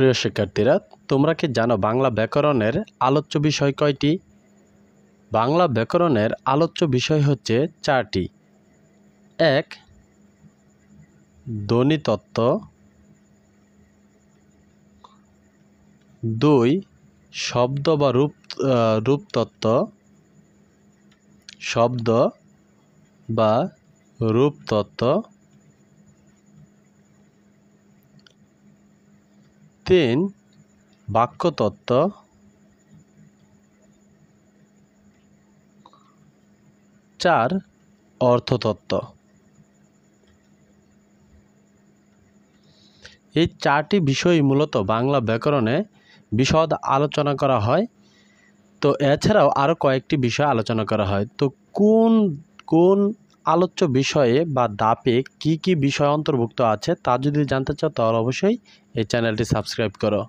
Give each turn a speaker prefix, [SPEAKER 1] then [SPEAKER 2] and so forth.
[SPEAKER 1] প্রিয় শিক্ষার্থীরা, তোমরা কি জানো বাংলা ব্যাকরণের আলোচ্য বিষয় কয়টি? বাংলা ব্যাকরণের আলোচ্য বিষয় হচ্ছে 4টি। 1. ধ্বনিতত্ত্ব। 2. শব্দ বা রূপতত্ত্ব। শব্দ বা রূপতত্ত্ব। 3. বাক্যতত্ত্ব। 4. অর্থতত্ত্ব। এই 4টি বিষয়ই মূলত বাংলা ব্যাকরণে বিশদ আলোচনা করা হয়। তো এছাড়াও আরও কয়েকটি বিষয় আলোচনা করা হয়। তো কোন কোন আলোচ্য বিষয়ে বা ধাপে কি কি বিষয় অন্তর্ভুক্ত আছে তা যদি জানতে চাও তাহলে অবশ্যই এই চ্যানেলটি সাবস্ক্রাইব করো।